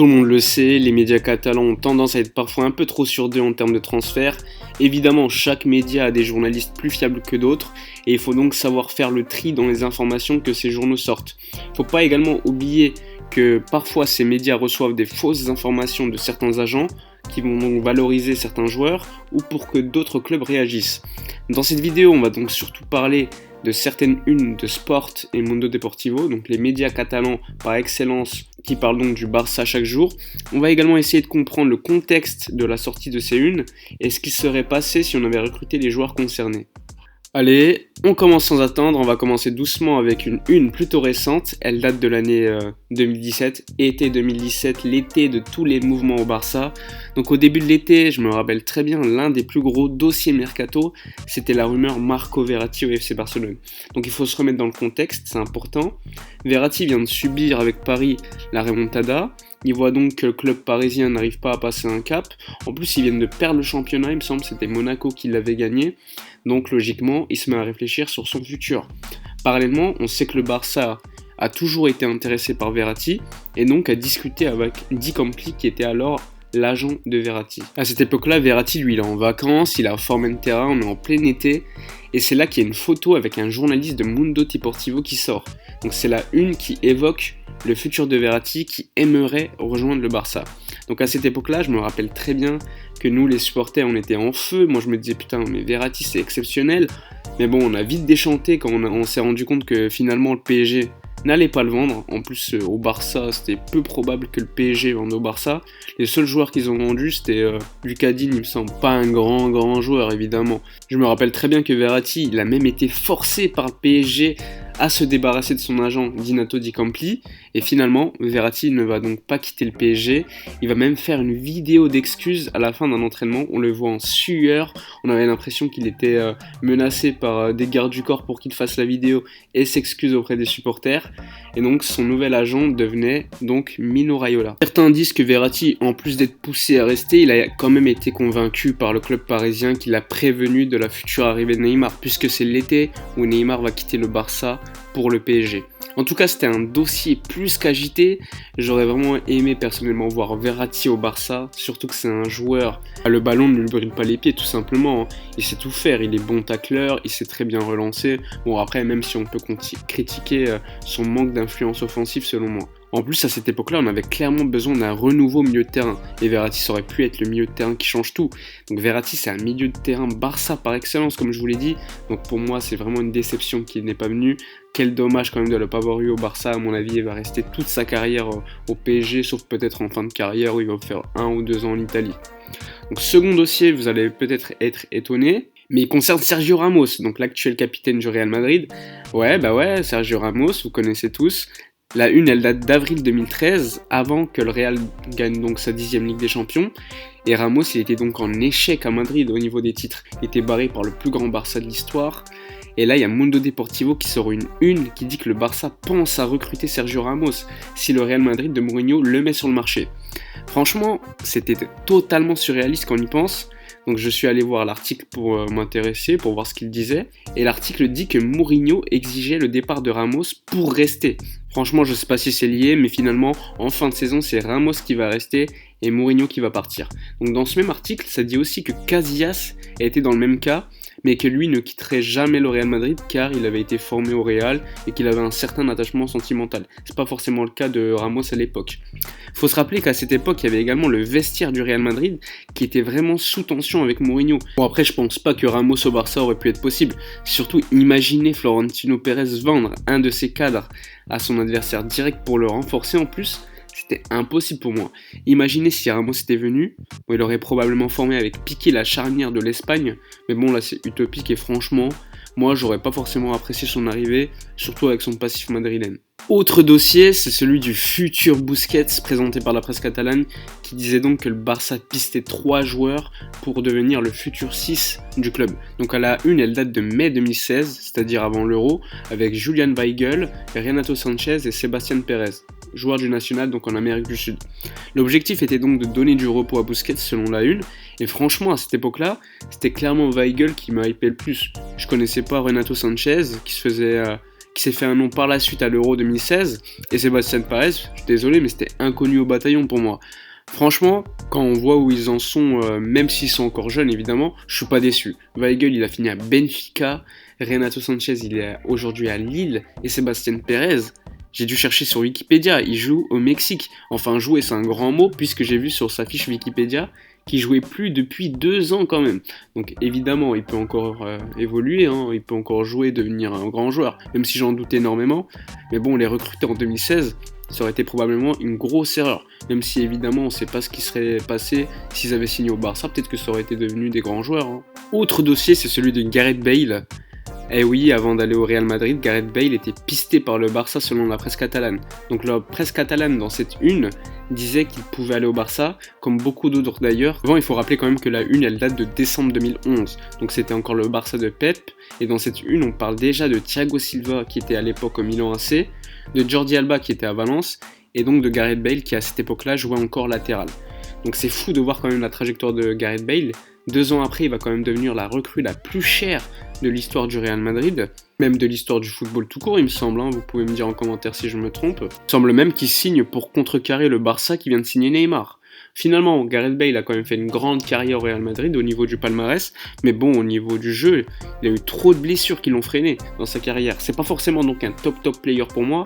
Tout le monde le sait, les médias catalans ont tendance à être parfois un peu trop sur deux en termes de transfert. Évidemment, chaque média a des journalistes plus fiables que d'autres et il faut donc savoir faire le tri dans les informations que ces journaux sortent. Il ne faut pas également oublier que parfois ces médias reçoivent des fausses informations de certains agents qui vont donc valoriser certains joueurs ou pour que d'autres clubs réagissent. Dans cette vidéo, on va donc surtout parler de certaines unes de Sport et Mundo Deportivo, donc les médias catalans par excellence qui parlent donc du Barça chaque jour. On va également essayer de comprendre le contexte de la sortie de ces unes et ce qui serait passé si on avait recruté les joueurs concernés. Allez, on commence sans attendre, on va commencer doucement avec une une plutôt récente, elle date de l'année 2017, été 2017, l'été de tous les mouvements au Barça. Donc au début de l'été, je me rappelle très bien, l'un des plus gros dossiers mercato, c'était la rumeur Marco Verratti au FC Barcelone. Donc il faut se remettre dans le contexte, c'est important. Verratti vient de subir avec Paris la remontada. Il voit donc que le club parisien n'arrive pas à passer un cap. En plus, ils viennent de perdre le championnat, il me semble, c'était Monaco qui l'avait gagné. Donc logiquement, il se met à réfléchir sur son futur. Parallèlement, on sait que le Barça a toujours été intéressé par Verratti et donc a discuté avec Di Campli qui était alors l'agent de Verratti. À cette époque-là, Verratti, lui, il est en vacances, il est à Formentera, on est en plein été et c'est là qu'il y a une photo avec un journaliste de Mundo Deportivo qui sort. Donc c'est la une qui évoque le futur de Verratti qui aimerait rejoindre le Barça. Donc à cette époque-là, je me rappelle très bien que nous, les supporters, on était en feu. Moi, je me disais, putain, mais Verratti, c'est exceptionnel. Mais bon, on a vite déchanté quand on s'est rendu compte que finalement, le PSG n'allait pas le vendre. En plus, au Barça, c'était peu probable que le PSG vende au Barça. Les seuls joueurs qu'ils ont vendus, c'était Lucas Digne, il me semble. Pas un grand joueur, évidemment. Je me rappelle très bien que Verratti, il a même été forcé par le PSG à se débarrasser de son agent Dinato Di Campli et finalement Verratti ne va donc pas quitter le PSG, il va même faire une vidéo d'excuses à la fin d'un entraînement, on le voit en sueur, on avait l'impression qu'il était menacé par des gardes du corps pour qu'il fasse la vidéo et s'excuse auprès des supporters et donc son nouvel agent devenait donc Mino Raiola. Certains disent que Verratti, en plus d'être poussé à rester, il a quand même été convaincu par le club parisien qui l'a prévenu de la future arrivée de Neymar puisque c'est l'été où Neymar va quitter le Barça pour le PSG. En tout cas, c'était un dossier plus qu'agité. J'aurais vraiment aimé personnellement voir Verratti au Barça, surtout que c'est un joueur. Le ballon ne lui brûle pas les pieds, tout simplement. Il sait tout faire, il est bon tacleur, il sait très bien relancer. Bon, après, même si on peut critiquer son manque d'influence offensive, selon moi. En plus, à cette époque-là, on avait clairement besoin d'un renouveau milieu de terrain. Et Verratti, ça aurait pu être le milieu de terrain qui change tout. Donc Verratti, c'est un milieu de terrain Barça par excellence, comme je vous l'ai dit. Donc pour moi, c'est vraiment une déception qu'il n'est pas venu. Quel dommage quand même de ne pas avoir eu au Barça. À mon avis, il va rester toute sa carrière au PSG, sauf peut-être en fin de carrière où il va faire 1 ou 2 ans en Italie. Donc second dossier, vous allez peut-être être étonné. Mais il concerne Sergio Ramos, donc l'actuel capitaine du Real Madrid. Ouais, Sergio Ramos, vous connaissez tous. La une, elle date d'avril 2013, avant que le Real gagne donc sa 10e Ligue des Champions. Et Ramos, il était donc en échec à Madrid au niveau des titres. Il était barré par le plus grand Barça de l'histoire. Et là, il y a Mundo Deportivo qui sort une qui dit que le Barça pense à recruter Sergio Ramos si le Real Madrid de Mourinho le met sur le marché. Franchement, c'était totalement surréaliste quand on y pense. Donc je suis allé voir l'article pour m'intéresser, pour voir ce qu'il disait. Et l'article dit que Mourinho exigeait le départ de Ramos pour rester. Franchement, je sais pas si c'est lié, mais finalement, en fin de saison, c'est Ramos qui va rester et Mourinho qui va partir. Donc dans ce même article, ça dit aussi que Casillas a été dans le même cas, mais que lui ne quitterait jamais le Real Madrid car il avait été formé au Real et qu'il avait un certain attachement sentimental. C'est pas forcément le cas de Ramos à l'époque. Faut se rappeler qu'à cette époque, il y avait également le vestiaire du Real Madrid qui était vraiment sous tension avec Mourinho. Bon après, je pense pas que Ramos au Barça aurait pu être possible. Surtout, imaginez Florentino Pérez vendre un de ses cadres à son adversaire direct pour le renforcer en plus. C'était impossible pour moi. Imaginez si Ramos était venu, il aurait probablement formé avec Piqué la charnière de l'Espagne, mais bon là c'est utopique et franchement, moi j'aurais pas forcément apprécié son arrivée, surtout avec son passif madrilène. Autre dossier, c'est celui du futur Busquets présenté par la presse catalane qui disait donc que le Barça pistait 3 joueurs pour devenir le futur 6 du club. Donc à la une, elle date de mai 2016, c'est-à-dire avant l'Euro, avec Julian Weigl, Renato Sanchez et Sébastien Pérez, joueurs du national donc en Amérique du Sud. L'objectif était donc de donner du repos à Busquets selon la une, et franchement à cette époque-là, c'était clairement Weigl qui m'a hypé le plus. Je connaissais pas Renato Sanchez qui qui s'est fait un nom par la suite à l'Euro 2016, et Sébastien Pérez, je suis désolé, mais c'était inconnu au bataillon pour moi. Franchement, quand on voit où ils en sont, même s'ils sont encore jeunes évidemment, je suis pas déçu. Weigl, il a fini à Benfica, Renato Sanchez, il est aujourd'hui à Lille, et Sébastien Pérez, j'ai dû chercher sur Wikipédia, il joue au Mexique. Enfin, jouer, c'est un grand mot, puisque j'ai vu sur sa fiche Wikipédia qu'il jouait plus depuis 2 ans quand même. Donc évidemment, il peut encore évoluer, hein, il peut encore jouer, devenir un grand joueur, même si j'en doute énormément. Mais bon, les recruter en 2016, ça aurait été probablement une grosse erreur. Même si évidemment, on ne sait pas ce qui serait passé s'ils avaient signé au Barça, peut-être que ça aurait été devenu des grands joueurs. Hein. Autre dossier, c'est celui de Gareth Bale. Eh oui, avant d'aller au Real Madrid, Gareth Bale était pisté par le Barça selon la presse catalane. Donc la presse catalane, dans cette une, disait qu'il pouvait aller au Barça, comme beaucoup d'autres d'ailleurs. Avant, il faut rappeler quand même que la une, elle date de décembre 2011. Donc c'était encore le Barça de Pep. Et dans cette une, on parle déjà de Thiago Silva, qui était à l'époque au Milan AC, de Jordi Alba, qui était à Valence, et donc de Gareth Bale, qui à cette époque-là jouait encore latéral. Donc c'est fou de voir quand même la trajectoire de Gareth Bale. 2 ans après, il va quand même devenir la recrue la plus chère de l'histoire du Real Madrid, même de l'histoire du football tout court, il me semble, hein, vous pouvez me dire en commentaire si je me trompe. Il semble même qu'il signe pour contrecarrer le Barça qui vient de signer Neymar. Finalement, Gareth Bale a quand même fait une grande carrière au Real Madrid au niveau du palmarès, mais bon, au niveau du jeu, il a eu trop de blessures qui l'ont freiné dans sa carrière. C'est pas forcément donc un top player pour moi,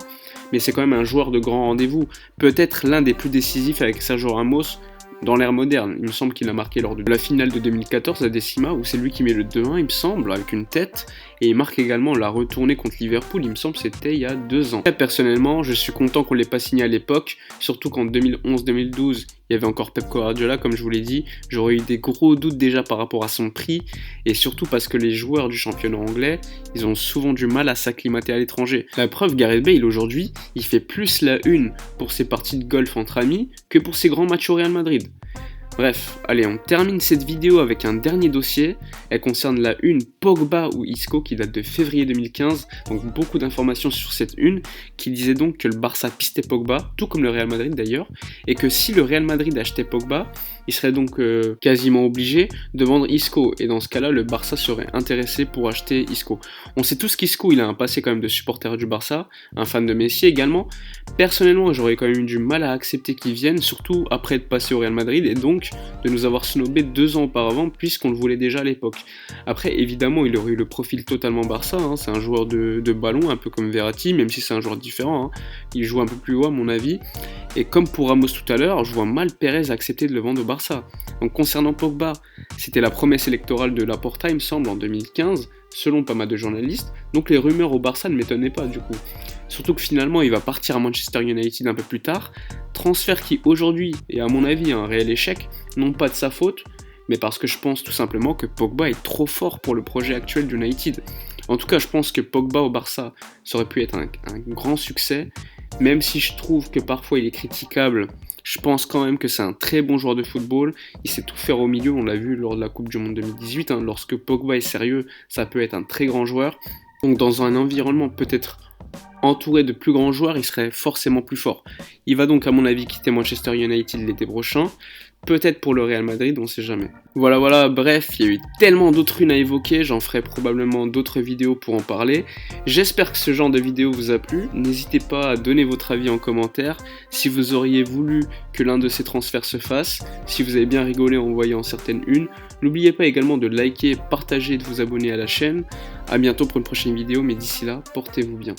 mais c'est quand même un joueur de grand rendez-vous, peut-être l'un des plus décisifs avec Sergio Ramos, dans l'ère moderne. Il me semble qu'il a marqué lors de la finale de 2014 à Decima, où c'est lui qui met le 2-1, il me semble, avec une tête, et il marque également la retournée contre Liverpool, il me semble que c'était il y a 2 ans. Personnellement, je suis content qu'on l'ait pas signé à l'époque, surtout qu'en 2011-2012, il y avait encore Pep Guardiola, comme je vous l'ai dit, j'aurais eu des gros doutes déjà par rapport à son prix, et surtout parce que les joueurs du championnat anglais, ils ont souvent du mal à s'acclimater à l'étranger. La preuve, Gareth Bale aujourd'hui, il fait plus la une pour ses parties de golf entre amis que pour ses grands matchs au Real Madrid. Bref, allez, on termine cette vidéo avec un dernier dossier. Elle concerne la une Pogba ou Isco qui date de février 2015. Donc beaucoup d'informations sur cette une qui disait donc que le Barça pistait Pogba, tout comme le Real Madrid d'ailleurs, et que si le Real Madrid achetait Pogba, il serait donc quasiment obligé de vendre Isco. Et dans ce cas-là, le Barça serait intéressé pour acheter Isco. On sait tous qu'Isco, il a un passé quand même de supporter du Barça, un fan de Messi également. Personnellement, j'aurais quand même eu du mal à accepter qu'il vienne, surtout après être passé au Real Madrid, et donc de nous avoir snobé 2 ans auparavant, puisqu'on le voulait déjà à l'époque. Après, évidemment, il aurait eu le profil totalement Barça, hein. C'est un joueur de ballon, un peu comme Verratti, même si c'est un joueur différent, hein. Il joue un peu plus haut à mon avis. Et comme pour Ramos tout à l'heure, je vois mal Pérez accepter de le vendre au Barça. Donc concernant Pogba, c'était la promesse électorale de Laporta, il me semble, en 2015, selon pas mal de journalistes, donc les rumeurs au Barça ne m'étonnaient pas du coup. Surtout que finalement il va partir à Manchester United un peu plus tard, transfert qui aujourd'hui est à mon avis un réel échec, non pas de sa faute, mais parce que je pense tout simplement que Pogba est trop fort pour le projet actuel d'United. En tout cas, je pense que Pogba au Barça, ça aurait pu être un grand succès, même si je trouve que parfois il est critiquable. Je pense quand même que c'est un très bon joueur de football, il sait tout faire au milieu, on l'a vu lors de la Coupe du Monde 2018, hein. Lorsque Pogba est sérieux, ça peut être un très grand joueur. Donc dans un environnement peut-être entouré de plus grands joueurs, il serait forcément plus fort. Il va donc à mon avis quitter Manchester United l'été prochain, peut-être pour le Real Madrid, on sait jamais. Voilà, bref, il y a eu tellement d'autres unes à évoquer, j'en ferai probablement d'autres vidéos pour en parler. J'espère que ce genre de vidéo vous a plu, n'hésitez pas à donner votre avis en commentaire, si vous auriez voulu que l'un de ces transferts se fasse, si vous avez bien rigolé en voyant certaines unes. N'oubliez pas également de liker, partager et de vous abonner à la chaîne. A bientôt pour une prochaine vidéo, mais d'ici là, portez-vous bien.